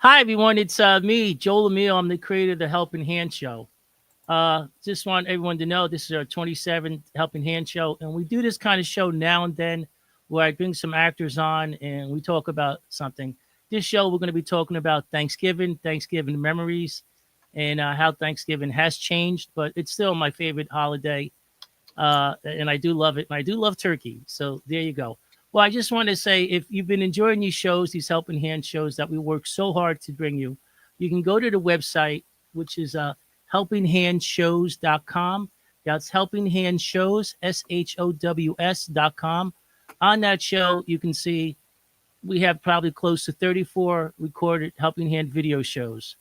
Hi, everyone. It's me, Joel Emile. I'm the creator of the Helping Hand Show. Just want everyone to know this is our 27th Helping Hand Show, and we do this kind of show now and then where I bring some actors on and we talk about something. This show, we're going to be talking about Thanksgiving, Thanksgiving memories, and how Thanksgiving has changed, but it's still my favorite holiday. And I do love it. And I do love turkey. So there you go. Well, I just want to say if you've been enjoying these shows, these helping hand shows that we work so hard to bring you, you can go to the website, which is helpinghandshows.com. That's helping hand shows, SHOWS.com. On that show, you can see we have probably close to 34 recorded helping hand video shows.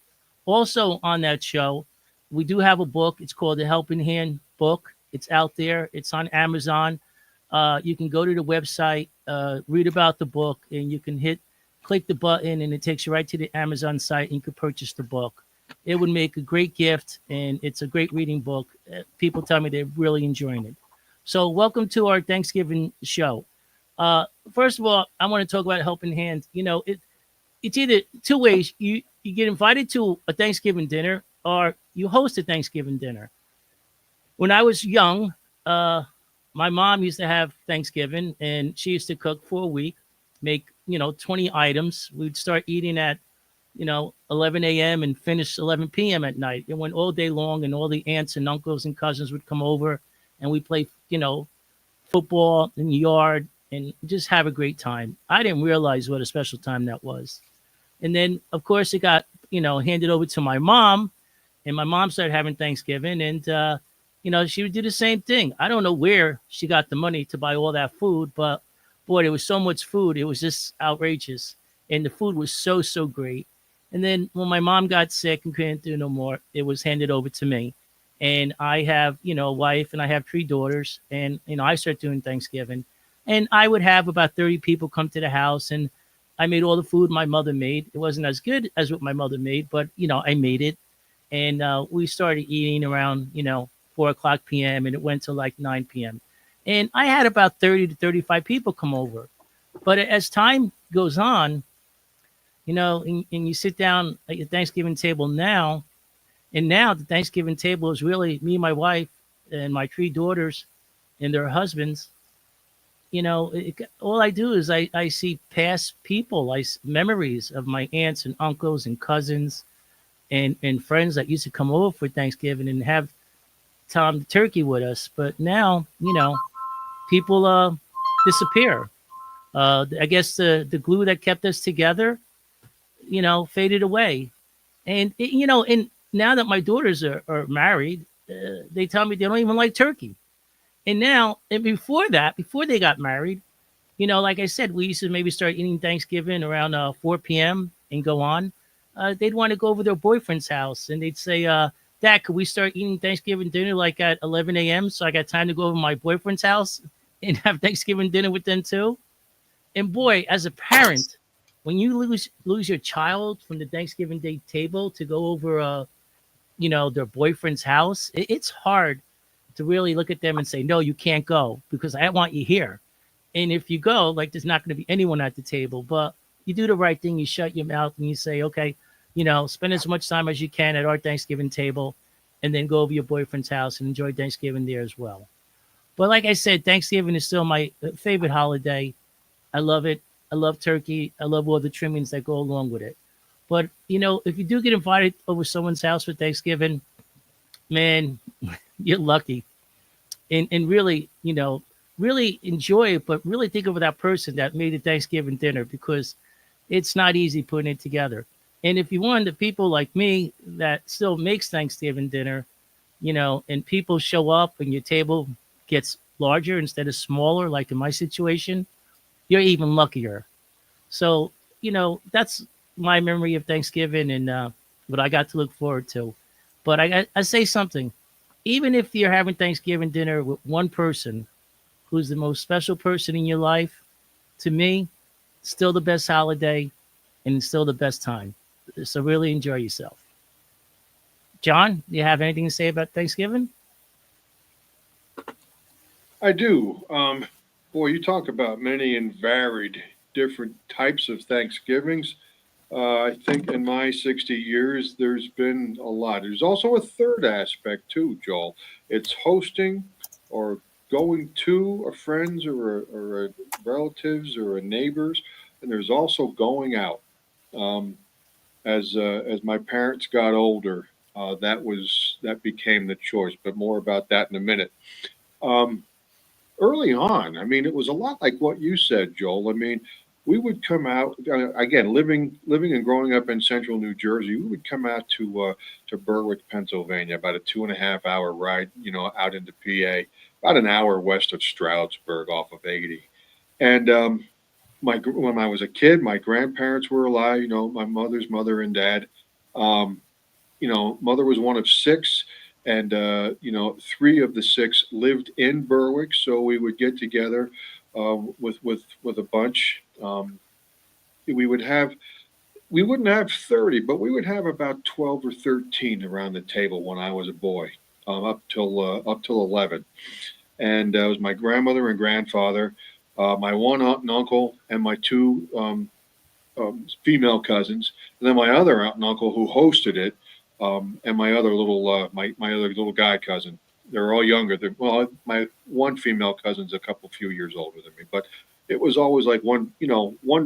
Also on that show, we do have a book. It's called the Helping Hand Book. It's out there. It's on Amazon. You can go to the website, read about the book, and you can click the button, and it takes you right to the Amazon site, and you can purchase the book. It would make a great gift, and it's a great reading book. People tell me they're really enjoying it. So, welcome to our Thanksgiving show. First of all, I want to talk about helping hands. It's either two ways. You get invited to a Thanksgiving dinner or you host a Thanksgiving dinner. When I was young, uh, my mom used to have Thanksgiving and she used to cook for a week, make 20 items. We'd start eating at 11 a.m. and finish 11 p.m. at night. It went all day long, and all the aunts and uncles and cousins would come over, and we play football in the yard and just have a great time. I didn't realize what a special time that was. And then, of course, it got, handed over to my mom, and my mom started having Thanksgiving, and, she would do the same thing. I don't know where she got the money to buy all that food, but boy, there was so much food. It was just outrageous. And the food was so, so great. And then when my mom got sick and couldn't do no more, it was handed over to me. And I have, a wife and I have three daughters. And, I start doing Thanksgiving. And I would have about 30 people come to the house. And I made all the food my mother made. It wasn't as good as what my mother made, but, I made it. And we started eating around, 4 o'clock p.m. and it went to like 9 p.m. And I had about 30 to 35 people come over. But as time goes on, and you sit down at your Thanksgiving table now, and now the Thanksgiving table is really me, my wife, and my three daughters and their husbands. All I do is I see past people, memories of my aunts and uncles and cousins and friends that used to come over for Thanksgiving and have Tom the turkey with us. But now, people disappear. I guess the glue that kept us together, faded away. And now that my daughters are married, they tell me they don't even like turkey. And now, and before that, before they got married, like I said, we used to maybe start eating Thanksgiving around 4 p.m. and go on. They'd want to go over their boyfriend's house and they'd say, Dad, could we start eating Thanksgiving dinner like at 11 a.m. so I got time to go over my boyfriend's house and have Thanksgiving dinner with them too? And boy, as a parent, when you lose your child from the Thanksgiving Day table to go over, their boyfriend's house, it's hard to really look at them and say, no, you can't go because I want you here. And if you go, like there's not going to be anyone at the table, but you do the right thing. You shut your mouth and you say, okay, spend as much time as you can at our Thanksgiving table and then go over your boyfriend's house and enjoy Thanksgiving there as well. But like I said, Thanksgiving is still my favorite holiday. I love it. I love turkey. I love all the trimmings that go along with it. But, if you do get invited over someone's house for Thanksgiving, man, you're lucky. And really, really enjoy it, but really think of that person that made the Thanksgiving dinner because it's not easy putting it together. And if you're one of the people like me that still makes Thanksgiving dinner, and people show up and your table gets larger instead of smaller, like in my situation, you're even luckier. So, that's my memory of Thanksgiving and what I got to look forward to. But I say something. Even if you're having Thanksgiving dinner with one person who's the most special person in your life, to me, still the best holiday and still the best time. So really enjoy yourself. John, do you have anything to say about Thanksgiving? I do. Boy, you talk about many and varied different types of Thanksgivings. I think in my 60 years, there's been a lot. There's also a third aspect too, Joel. It's hosting or going to a friends or a relatives or a neighbors, and there's also going out. Um, as my parents got older, that became the choice. But more about that in a minute. Um, Early on, I mean, it was a lot like what you said, Joel. I mean, we would come out again, living and growing up in central New Jersey. We would come out to Berwick, Pennsylvania, about a 2.5 hour ride, out into PA, about an hour west of Stroudsburg, off of 80. And when I was a kid, my grandparents were alive. My mother's mother and dad. Um, Mother was one of six, and three of the six lived in Berwick, so we would get together with a bunch. We would have we wouldn't have 30, but we would have about 12 or 13 around the table when I was a boy, up till 11, and it was my grandmother and grandfather, my one aunt and uncle, and my two female cousins, and then my other aunt and uncle who hosted it, and my other little guy cousin. They're all younger. Well, my one female cousin's a couple few years older than me, but it was always like one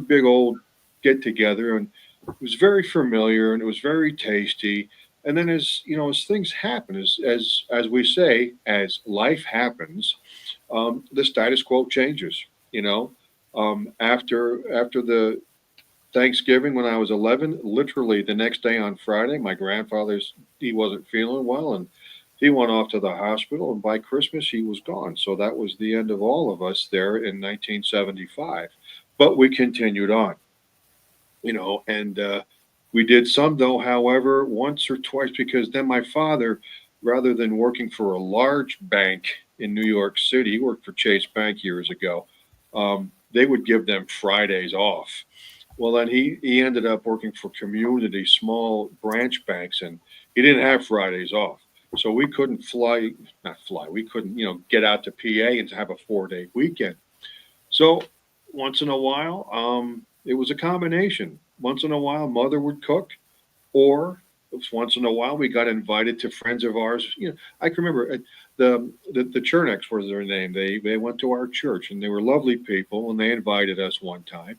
big old get together, and it was very familiar and it was very tasty. And then as things happen, as we say, as life happens, the status quo changes. You know, after the Thanksgiving when I was 11, literally the next day on Friday, my grandfather's he wasn't feeling well and he went off to the hospital, and by Christmas he was gone. So that was the end of all of us there in 1975. But we continued on, and we did some though, however, once or twice, because then my father, rather than working for a large bank in New York City, he worked for Chase Bank years ago. They would give them Fridays off. Well, then he ended up working for community small branch banks, and he didn't have Fridays off. So we couldn't not fly. We couldn't, get out to PA and have a 4 day weekend. So once in a while, it was a combination. Once in a while, mother would cook, or once in a while, we got invited to friends of ours. I can remember the Chernecks was their name. They went to our church, and they were lovely people, and they invited us one time.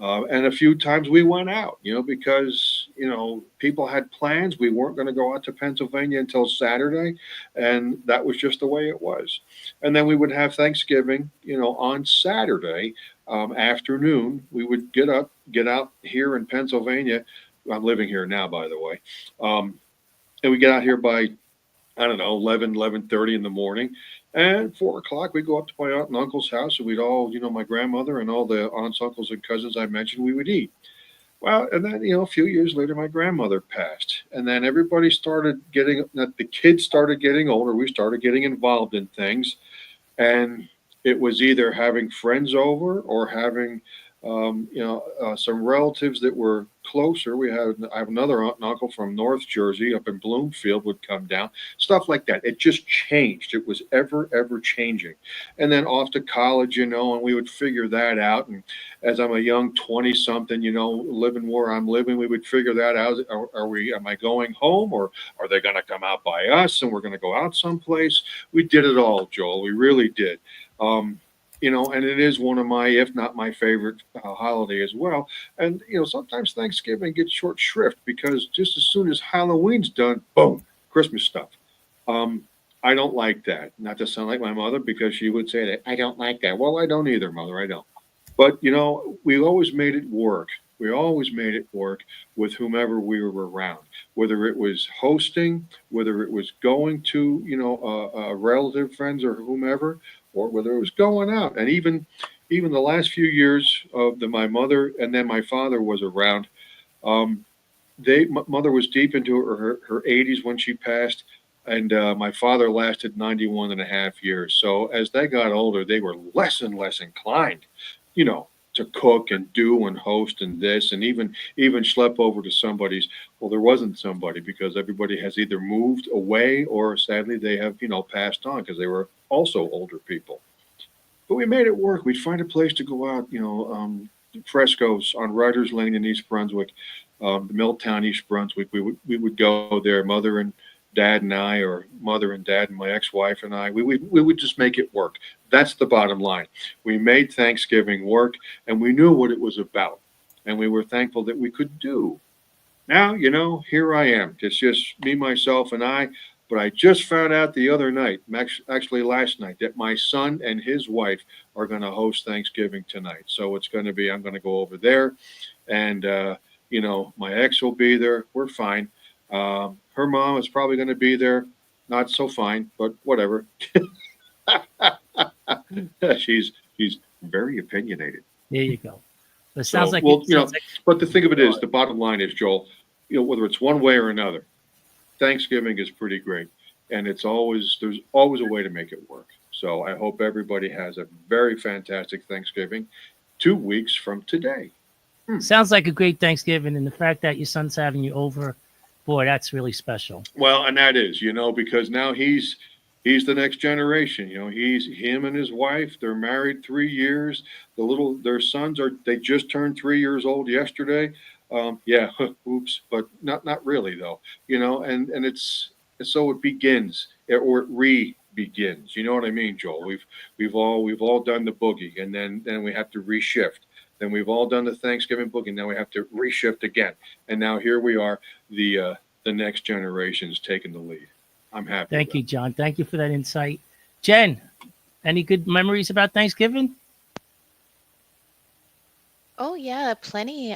And a few times we went out, because people had plans. We weren't going to go out to Pennsylvania until Saturday, and that was just the way it was. And then we would have Thanksgiving, on Saturday afternoon. We would get out here in Pennsylvania. I'm living here now, by the way, and we get out here by, I don't know, 11:30 in the morning. And 4 o'clock, we go up to my aunt and uncle's house, and we'd all, my grandmother and all the aunts, uncles, and cousins I mentioned, we would eat. Well, and then, a few years later, my grandmother passed. And then everybody the kids started getting older. We started getting involved in things. And it was either having friends over or having some relatives that were closer. I have another aunt and uncle from North Jersey up in Bloomfield would come down, stuff like that. It just changed. It was ever changing. And then off to college, and we would figure that out. And as I'm a young 20 something, living where I'm living, we would figure that out. Am I going home, or are they going to come out by us and we're going to go out someplace? We did it all, Joel. We really did. Um, and it is one of my, if not my favorite holiday as well. And sometimes Thanksgiving gets short shrift because just as soon as Halloween's done, boom, Christmas stuff. Um, I don't like that. Not to sound like my mother, because she would say that I don't like that. Well, I don't either, mother. I don't. But we always made it work. We always made it work with whomever we were around, whether it was hosting, whether it was going to relative friends or whomever, or whether it was going out. And even the last few years of my mother and then my father was around, um, mother was deep into her 80s when she passed, and my father lasted 91 and a half years. So as they got older, they were less and less inclined, you know, to cook and do and host and this, and even schlep over to somebody's. Well, there wasn't somebody, because everybody has either moved away or sadly they have passed on, because they were also older people. But we made it work. We'd find a place to go out, Fresco's on Riders Lane in East Brunswick, Milltown, East Brunswick. We would go there, mother and dad and I, or mother and dad and my ex-wife and I. We would just make it work. That's the bottom line. We made Thanksgiving work, and we knew what it was about, and we were thankful that we could do. Now, here I am. It's just me, myself, and I. But I just found out the other night, actually last night, that my son and his wife are going to host Thanksgiving tonight. So it's going to be, I'm going to go over there, and my ex will be there. We're fine. Her mom is probably going to be there. Not so fine, but whatever. she's very opinionated. There you go. It So, sounds like well, it sounds like but the thing of it is, the bottom line is, Joel, whether it's one way or another, Thanksgiving is pretty great, and there's always a way to make it work. So I hope everybody has a very fantastic Thanksgiving. 2 weeks from today. sounds like a great Thanksgiving, and the fact that your son's having you over, boy, that's really special. Well, and that is, because now he's the next generation. He's him and his wife. They're married 3 years. Their sons they just turned 3 years old yesterday. Yeah, oops, but not really though. And so it begins, or it re-begins. You know what I mean, Joel? We've all done the boogie, and then we have to reshift. Then we've all done the Thanksgiving boogie. Now we have to reshift again, and now here we are. The next generation's taking the lead. I'm happy. Thank you, John. Thank you for that insight. Jen, any good memories about Thanksgiving? Oh yeah, plenty.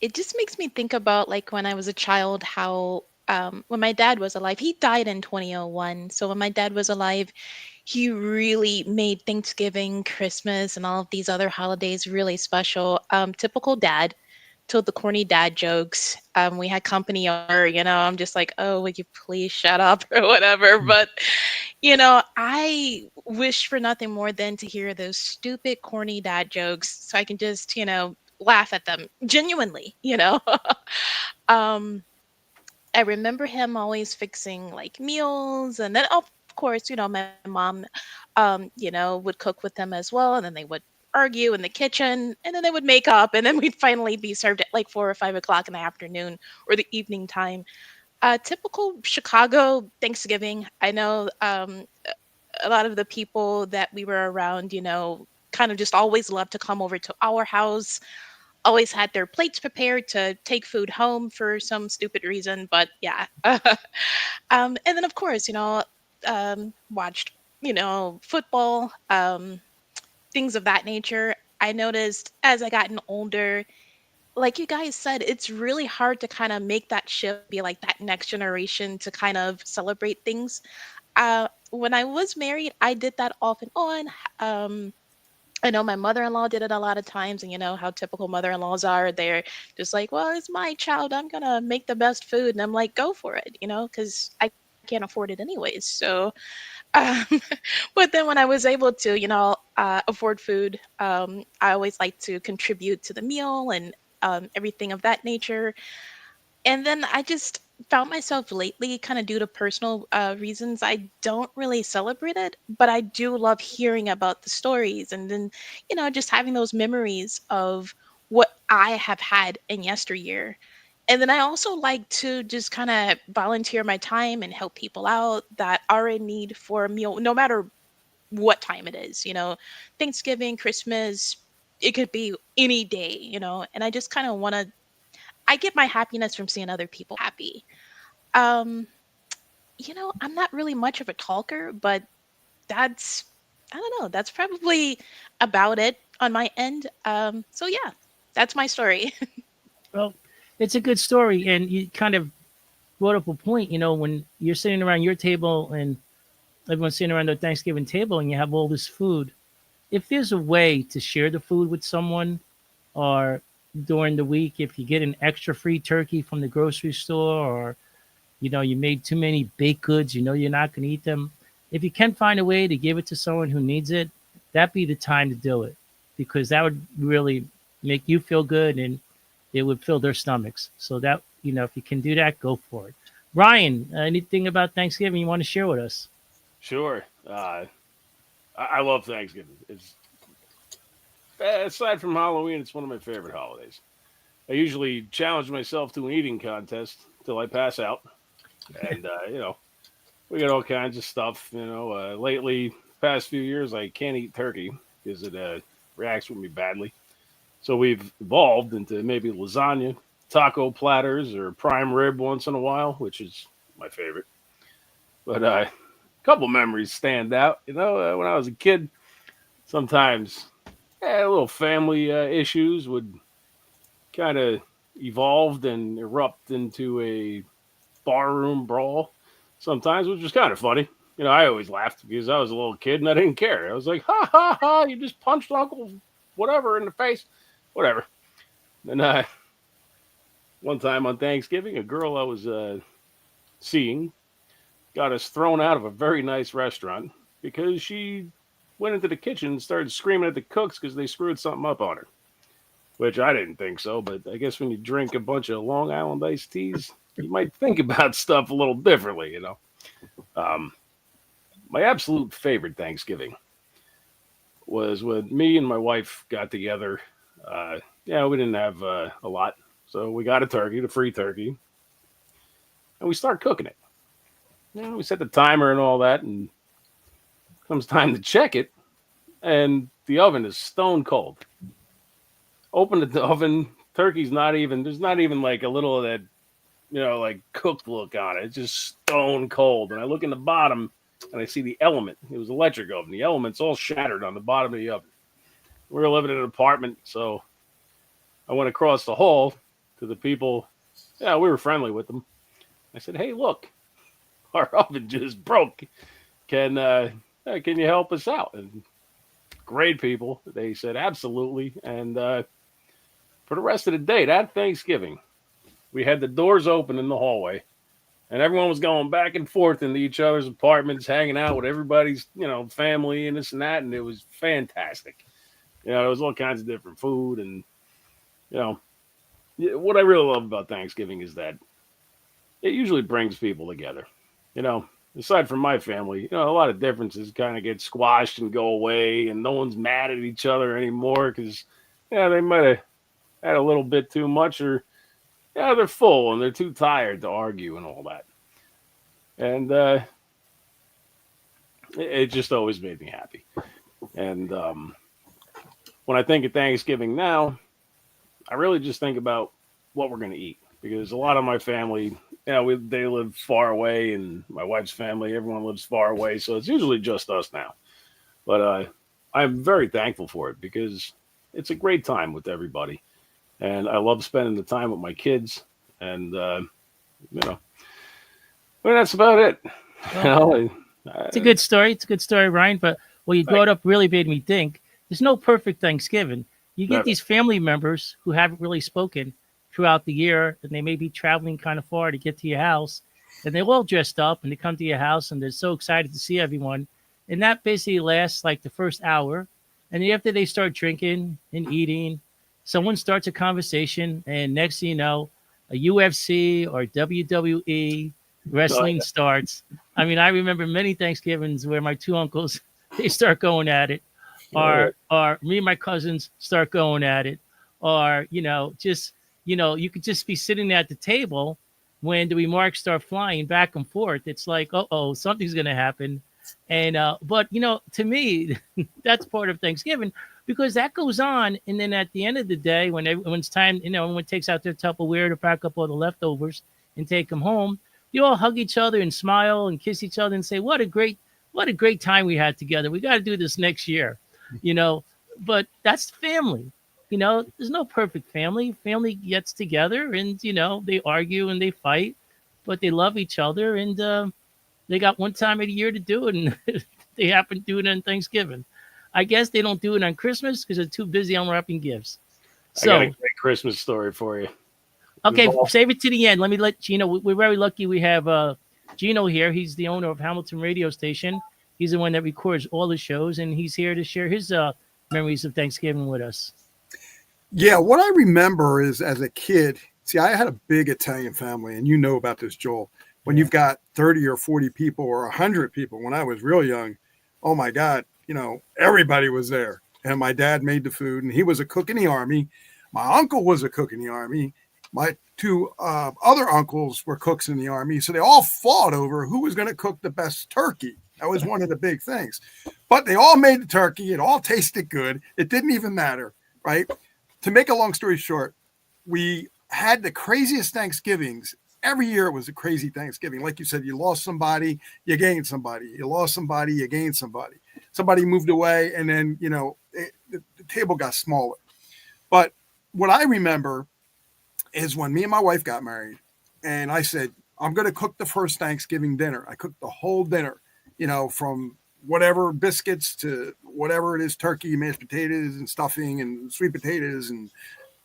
It just makes me think about like when I was a child, how when my dad was alive, he died in 2001. So when my dad was alive, he really made Thanksgiving, Christmas, and all of these other holidays really special. Typical dad, told the corny dad jokes. We had company over, I'm just like, oh, would you please shut up or whatever. But, I wish for nothing more than to hear those stupid, corny dad jokes so I can just, laugh at them genuinely. um, I remember him always fixing like meals. And then, of course, my mom, would cook with them as well. And then they would argue in the kitchen, and then they would make up, and then we'd finally be served at like 4 or 5 o'clock in the afternoon or the evening time. Typical Chicago Thanksgiving. I know a lot of the people that we were around, kind of just always loved to come over to our house, always had their plates prepared to take food home for some stupid reason. But yeah. And then, of course, watched, football. Things of that nature. I noticed as I gotten older, like you guys said, it's really hard to kind of make that shift, be like that next generation to kind of celebrate things. When I was married, I did that off and on. Um, I know my mother-in-law did it a lot of times, and you know how typical mother-in-laws are. They're just like, "Well, it's my child. I'm gonna make the best food," and I'm like, "Go for it," because I can't afford it anyways. So, um, but then when I was able to, afford food, I always like to contribute to the meal and everything of that nature. And then I just found myself lately, kind of due to personal reasons, I don't really celebrate it, but I do love hearing about the stories and then, just having those memories of what I have had in yesteryear. And then I also like to just kind of volunteer my time and help people out that are in need for a meal, no matter what time it is, Thanksgiving, Christmas, it could be any day, and I just kind of want to, I get my happiness from seeing other people happy. Um, I'm not really much of a talker, but that's, I don't know, that's probably about it on my end. So yeah, that's my story. Well, it's a good story, and you kind of brought up a point. When you're sitting around your table and everyone's sitting around the Thanksgiving table, and you have all this food. If there's a way to share the food with someone, or during the week, if you get an extra free turkey from the grocery store, or you made too many baked goods, you're not going to eat them. If you can find a way to give it to someone who needs it, that'd be the time to do it, because that would really make you feel good, and it would fill their stomachs. So that, if you can do that, go for it. Ryan, anything about Thanksgiving you want to share with us? Sure. I love Thanksgiving. aside from Halloween, it's one of my favorite holidays. I usually challenge myself to an eating contest till I pass out, and we got all kinds of stuff. Lately, past few years, I can't eat turkey because it reacts with me badly. So we've evolved into maybe lasagna, taco platters, or prime rib once in a while, which is my favorite. But a couple memories stand out. When I was a kid, sometimes little family issues would kind of evolved and erupt into a barroom brawl sometimes, which was kind of funny. I always laughed because I was a little kid and I didn't care. I was like, ha ha ha, you just punched Uncle whatever in the face, whatever. And one time on Thanksgiving, a girl I was seeing got us thrown out of a very nice restaurant because she went into the kitchen and started screaming at the cooks because they screwed something up on her, which I didn't think so. But I guess when you drink a bunch of Long Island iced teas, you might think about stuff a little differently. My absolute favorite Thanksgiving was when me and my wife got together. We didn't have a lot, so we got a turkey, the free turkey, and we start cooking it. We set the timer and all that, and comes time to check it, and the oven is stone cold. Open the oven, turkey's there's not even like a little of that, like cooked look on it. It's just stone cold. And I look in the bottom and I see the element. It was electric oven. The element's all shattered on the bottom of the oven. We were living in an apartment, so I went across the hall to the people. Yeah, we were friendly with them. I said, "Hey, look, our oven just broke. Can you help us out?" And great people. They said absolutely. And for the rest of the day, that Thanksgiving, we had the doors open in the hallway, and everyone was going back and forth into each other's apartments, hanging out with everybody's, family and this and that, and it was fantastic. There was all kinds of different food, and what I really love about Thanksgiving is that it usually brings people together. Aside from my family, a lot of differences kind of get squashed and go away, and no one's mad at each other anymore because, they might have had a little bit too much, or they're full and they're too tired to argue and all that. And it just always made me happy. And when I think of Thanksgiving now, I really just think about what we're going to eat, because a lot of my family, they live far away, and my wife's family, everyone lives far away. So it's usually just us now. But I'm very thankful for it because it's a great time with everybody. And I love spending the time with my kids. And, that's about it. Well, it's a good story. It's a good story, Ryan. But what you brought up really made me think there's no perfect Thanksgiving. You get these family members who haven't really spoken throughout the year, and they may be traveling kind of far to get to your house, and they're all dressed up, and they come to your house, and they're so excited to see everyone. And that basically lasts like the first hour. And then after they start drinking and eating, someone starts a conversation, and next thing you know, a UFC or WWE wrestling starts. I mean, I remember many Thanksgivings where my two uncles, they start going at it, or me and my cousins start going at it, or, you could just be sitting at the table when the remarks start flying back and forth. It's like, something's going to happen. And, but, to me, that's part of Thanksgiving, because that goes on. And then at the end of the day, when everyone's time, everyone takes out their Tupperware to pack up all the leftovers and take them home, you all hug each other and smile and kiss each other and say, what a great time we had together. We got to do this next year, but that's family. There's no perfect family. Family gets together and, they argue and they fight, but they love each other, and they got one time of the year to do it, and they happen to do it on Thanksgiving. I guess they don't do it on Christmas because they're too busy unwrapping gifts. So, I got a great Christmas story for you. Okay, save it to the end. Let me let Gino. We're very lucky we have Gino here. He's the owner of Hamilton Radio Station. He's the one that records all the shows, and he's here to share his memories of Thanksgiving with us. Yeah, what I remember is as a kid, I had a big Italian family, and you know about this, Joel. When you've got 30 or 40 people or 100 people, when I was real young, oh my God, everybody was there. and my dad made the food, and he was a cook in the Army. My uncle was a cook in the Army. My two other uncles were cooks in the Army. So they all fought over who was going to cook the best turkey. That was one of the big things. But they all made the turkey. It all tasted good. It didn't even matter, right? To make a long story short, we had the craziest Thanksgivings. Every year it was a crazy Thanksgiving. Like you said, you lost somebody, you gained somebody. You lost somebody, you gained somebody. Somebody moved away, and then, the table got smaller. But what I remember is when me and my wife got married, and I said, I'm going to cook the first Thanksgiving dinner. I cooked the whole dinner, from whatever biscuits to whatever it is, turkey, mashed potatoes and stuffing and sweet potatoes and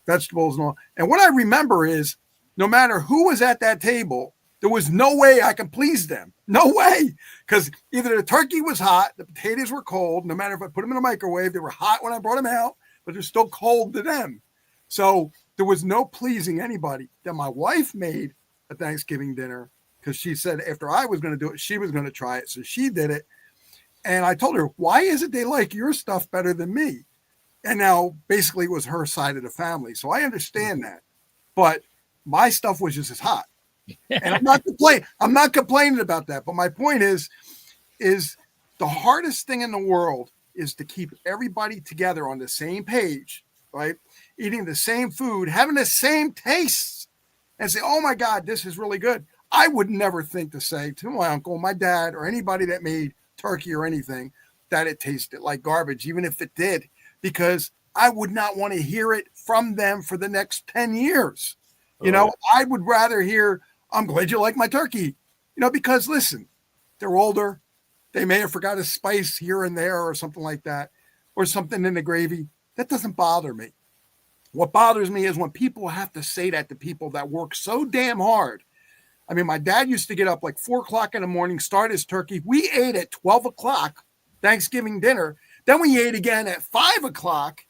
vegetables and all. And what I remember is no matter who was at that table, there was no way I could please them. No way. Because either the turkey was hot, the potatoes were cold. No matter if I put them in the microwave, they were hot when I brought them out, but they're still cold to them. So there was no pleasing anybody. Then my wife made a Thanksgiving dinner because she said after I was going to do it, she was going to try it. So she did it. And I told her, why is it they like your stuff better than me? And now basically it was her side of the family. So I understand that. But my stuff was just as hot. And I'm not complaining about that. But my point is the hardest thing in the world is to keep everybody together on the same page, right? Eating the same food, having the same tastes, and say, oh my God, this is really good. I would never think to say to my uncle, my dad, or anybody that made turkey or anything that it tasted like garbage, even if it did, because I would not want to hear it from them for the next 10 years. I would rather hear, I'm glad you like my turkey, because listen, they're older. They may have forgot a spice here and there or something like that, or something in the gravy. That doesn't bother me. What bothers me is when people have to say that to people that work so damn hard. I mean, my dad used to get up like 4 o'clock in the morning, start his turkey. We ate at 12 o'clock Thanksgiving dinner. Then we ate again at 5 o'clock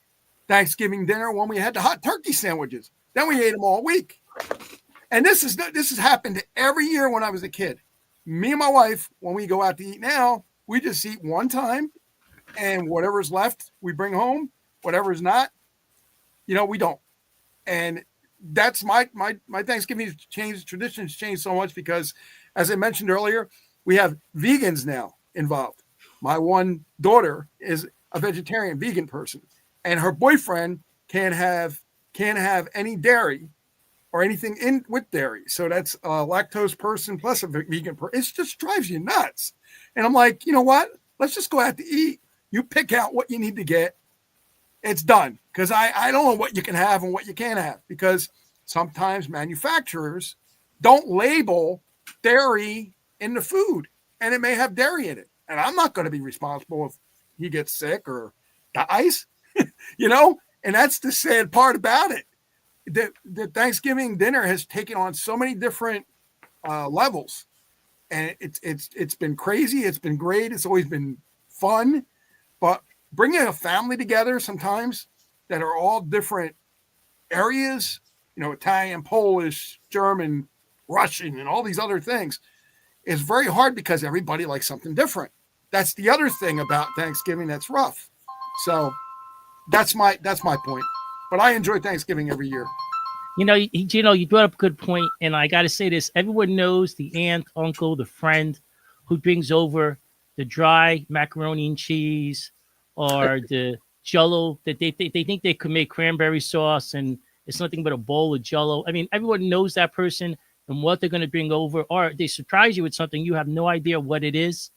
Thanksgiving dinner when we had the hot turkey sandwiches. Then we ate them all week. And this has happened every year when I was a kid. Me and my wife, when we go out to eat now, we just eat one time, and whatever's left, we bring home. Whatever's not, we don't. And that's my Thanksgiving changed, traditions changed so much because, as I mentioned earlier, we have vegans now involved. My one daughter is a vegetarian vegan person, and her boyfriend can't have any dairy or anything in with dairy. So that's a lactose person plus a vegan person. It just drives you nuts. And I'm like, you know what? Let's just go out to eat. You pick out what you need to get. It's done. Because I don't know what you can have and what you can't have. Because sometimes manufacturers don't label dairy in the food. And it may have dairy in it. And I'm not going to be responsible if he gets sick or dies. And that's the sad part about it. The Thanksgiving dinner has taken on so many different levels, and it's been crazy. It's been great. It's always been fun, but bringing a family together sometimes that are all different areas, Italian, Polish, German, Russian, and all these other things is very hard because everybody likes something different. That's the other thing about Thanksgiving that's rough. So that's my point. But I enjoy Thanksgiving every year. You brought up a good point, and I got to say this. Everyone knows the aunt, uncle, the friend who brings over the dry macaroni and cheese or the Jell-O that they think they could make cranberry sauce, and it's nothing but a bowl of Jell-O. I mean, everyone knows that person and what they're going to bring over, or they surprise you with something you have no idea what it is.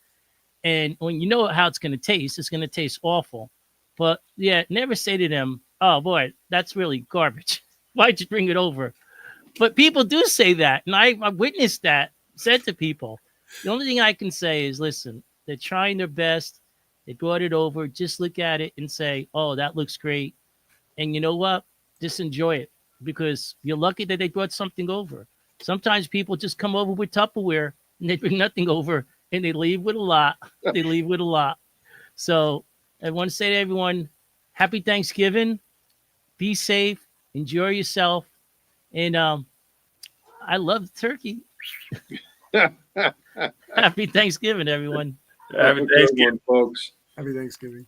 And when you know how it's going to taste awful. But yeah, never say to them, oh boy, that's really garbage. Why'd you bring it over? But people do say that. And I witnessed that, said to people. The only thing I can say is, listen, they're trying their best. They brought it over. Just look at it and say, oh, that looks great. And you know what? Just enjoy it because you're lucky that they brought something over. Sometimes people just come over with Tupperware and they bring nothing over and they leave with a lot. So I want to say to everyone, happy Thanksgiving. Be safe. Enjoy yourself. And I love turkey. Happy Thanksgiving, everyone. Happy Thanksgiving, folks. Happy Thanksgiving.